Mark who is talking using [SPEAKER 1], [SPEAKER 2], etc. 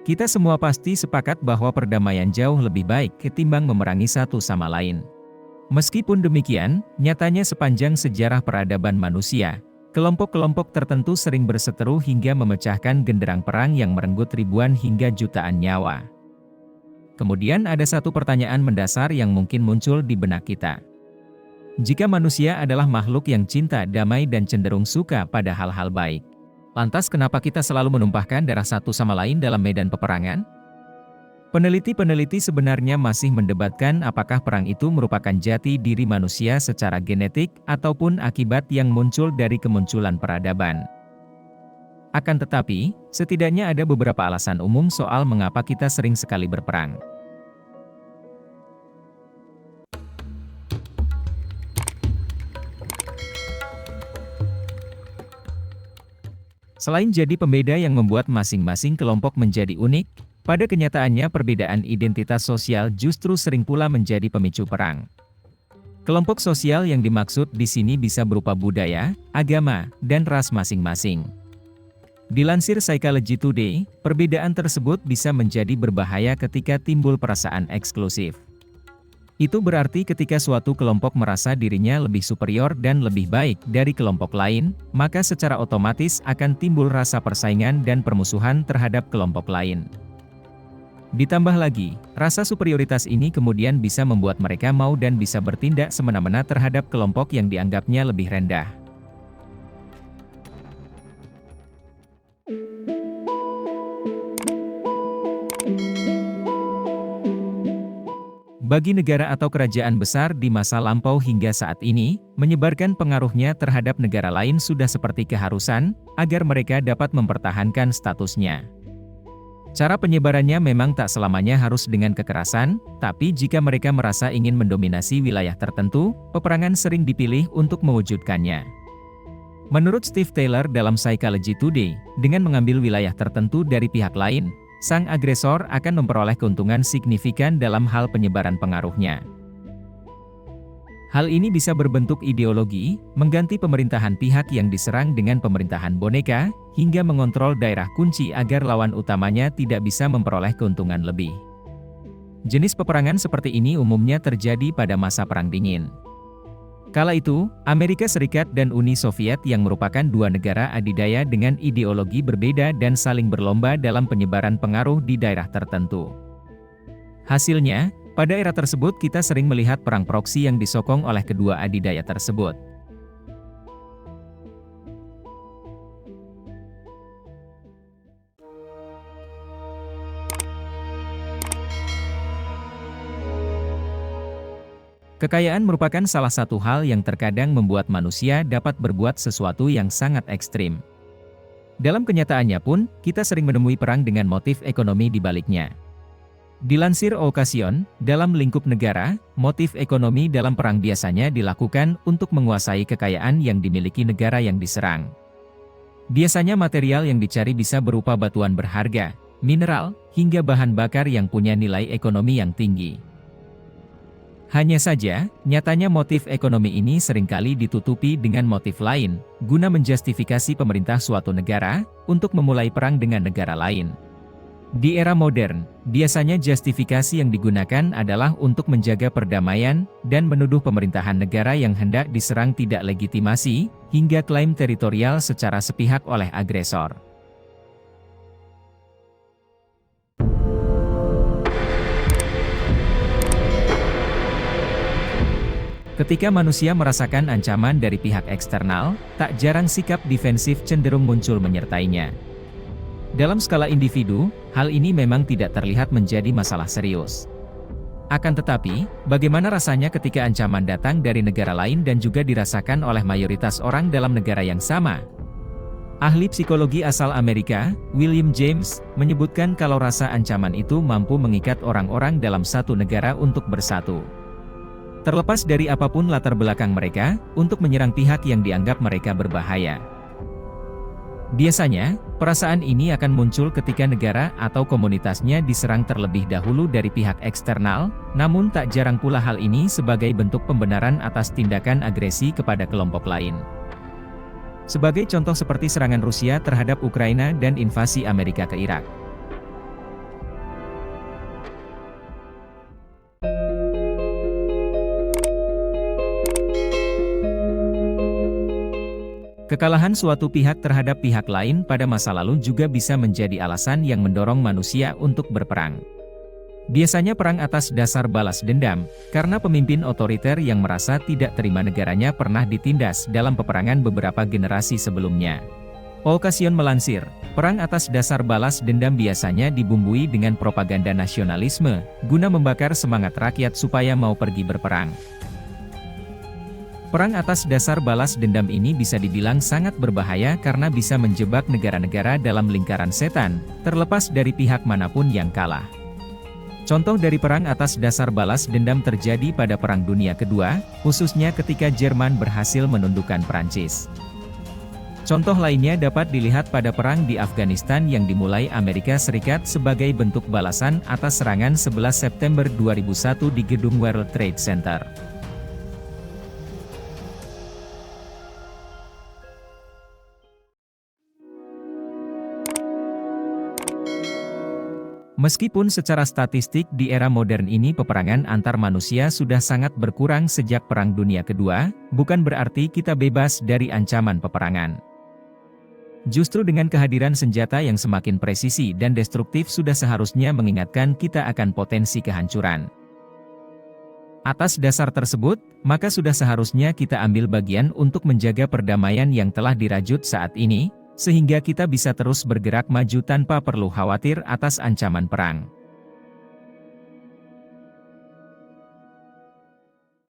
[SPEAKER 1] Kita semua pasti sepakat bahwa perdamaian jauh lebih baik ketimbang memerangi satu sama lain. Meskipun demikian, nyatanya sepanjang sejarah peradaban manusia, kelompok-kelompok tertentu sering berseteru hingga memecahkan genderang perang yang merenggut ribuan hingga jutaan nyawa. Kemudian ada satu pertanyaan mendasar yang mungkin muncul di benak kita. Jika manusia adalah makhluk yang cinta, damai dan cenderung suka pada hal-hal baik, lantas kenapa kita selalu menumpahkan darah satu sama lain dalam medan peperangan? Peneliti-peneliti sebenarnya masih mendebatkan apakah perang itu merupakan jati diri manusia secara genetik ataupun akibat yang muncul dari kemunculan peradaban. Akan tetapi, setidaknya ada beberapa alasan umum soal mengapa kita sering sekali berperang. Selain jadi pembeda yang membuat masing-masing kelompok menjadi unik, pada kenyataannya perbedaan identitas sosial justru sering pula menjadi pemicu perang. Kelompok sosial yang dimaksud di sini bisa berupa budaya, agama, dan ras masing-masing. Dilansir Psychology Today, perbedaan tersebut bisa menjadi berbahaya ketika timbul perasaan eksklusif. Itu berarti ketika suatu kelompok merasa dirinya lebih superior dan lebih baik dari kelompok lain, maka secara otomatis akan timbul rasa persaingan dan permusuhan terhadap kelompok lain. Ditambah lagi, rasa superioritas ini kemudian bisa membuat mereka mau dan bisa bertindak semena-mena terhadap kelompok yang dianggapnya lebih rendah. Bagi negara atau kerajaan besar di masa lampau hingga saat ini, menyebarkan pengaruhnya terhadap negara lain sudah seperti keharusan, agar mereka dapat mempertahankan statusnya. Cara penyebarannya memang tak selamanya harus dengan kekerasan, tapi jika mereka merasa ingin mendominasi wilayah tertentu, peperangan sering dipilih untuk mewujudkannya. Menurut Steve Taylor dalam Psychology Today, dengan mengambil wilayah tertentu dari pihak lain, sang agresor akan memperoleh keuntungan signifikan dalam hal penyebaran pengaruhnya. Hal ini bisa berbentuk ideologi, mengganti pemerintahan pihak yang diserang dengan pemerintahan boneka, hingga mengontrol daerah kunci agar lawan utamanya tidak bisa memperoleh keuntungan lebih. Jenis peperangan seperti ini umumnya terjadi pada masa Perang Dingin. Kala itu, Amerika Serikat dan Uni Soviet yang merupakan dua negara adidaya dengan ideologi berbeda dan saling berlomba dalam penyebaran pengaruh di daerah tertentu. Hasilnya, pada era tersebut kita sering melihat perang proksi yang disokong oleh kedua adidaya tersebut. Kekayaan merupakan salah satu hal yang terkadang membuat manusia dapat berbuat sesuatu yang sangat ekstrim. Dalam kenyataannya pun, kita sering menemui perang dengan motif ekonomi di baliknya. Dilansir Occasion, dalam lingkup negara, motif ekonomi dalam perang biasanya dilakukan untuk menguasai kekayaan yang dimiliki negara yang diserang. Biasanya material yang dicari bisa berupa batuan berharga, mineral, hingga bahan bakar yang punya nilai ekonomi yang tinggi. Hanya saja, nyatanya motif ekonomi ini seringkali ditutupi dengan motif lain, guna menjustifikasi pemerintah suatu negara untuk memulai perang dengan negara lain. Di era modern, biasanya justifikasi yang digunakan adalah untuk menjaga perdamaian dan menuduh pemerintahan negara yang hendak diserang tidak legitimasi, hingga klaim teritorial secara sepihak oleh agresor. Ketika manusia merasakan ancaman dari pihak eksternal, tak jarang sikap defensif cenderung muncul menyertainya. Dalam skala individu, hal ini memang tidak terlihat menjadi masalah serius. Akan tetapi, bagaimana rasanya ketika ancaman datang dari negara lain dan juga dirasakan oleh mayoritas orang dalam negara yang sama? Ahli psikologi asal Amerika, William James, menyebutkan kalau rasa ancaman itu mampu mengikat orang-orang dalam satu negara untuk bersatu. Terlepas dari apapun latar belakang mereka, untuk menyerang pihak yang dianggap mereka berbahaya. Biasanya, perasaan ini akan muncul ketika negara atau komunitasnya diserang terlebih dahulu dari pihak eksternal, namun tak jarang pula hal ini sebagai bentuk pembenaran atas tindakan agresi kepada kelompok lain. Sebagai contoh seperti serangan Rusia terhadap Ukraina dan invasi Amerika ke Irak. Kekalahan suatu pihak terhadap pihak lain pada masa lalu juga bisa menjadi alasan yang mendorong manusia untuk berperang. Biasanya perang atas dasar balas dendam, karena pemimpin otoriter yang merasa tidak terima negaranya pernah ditindas dalam peperangan beberapa generasi sebelumnya. Occasion melansir, perang atas dasar balas dendam biasanya dibumbui dengan propaganda nasionalisme, guna membakar semangat rakyat supaya mau pergi berperang. Perang atas dasar balas dendam ini bisa dibilang sangat berbahaya karena bisa menjebak negara-negara dalam lingkaran setan, terlepas dari pihak manapun yang kalah. Contoh dari perang atas dasar balas dendam terjadi pada Perang Dunia Kedua, khususnya ketika Jerman berhasil menundukkan Prancis. Contoh lainnya dapat dilihat pada perang di Afghanistan yang dimulai Amerika Serikat sebagai bentuk balasan atas serangan 11 September 2001 di gedung World Trade Center. Meskipun secara statistik di era modern ini peperangan antar manusia sudah sangat berkurang sejak Perang Dunia Kedua, bukan berarti kita bebas dari ancaman peperangan. Justru dengan kehadiran senjata yang semakin presisi dan destruktif sudah seharusnya mengingatkan kita akan potensi kehancuran. Atas dasar tersebut, maka sudah seharusnya kita ambil bagian untuk menjaga perdamaian yang telah dirajut saat ini, sehingga kita bisa terus bergerak maju tanpa perlu khawatir atas ancaman perang.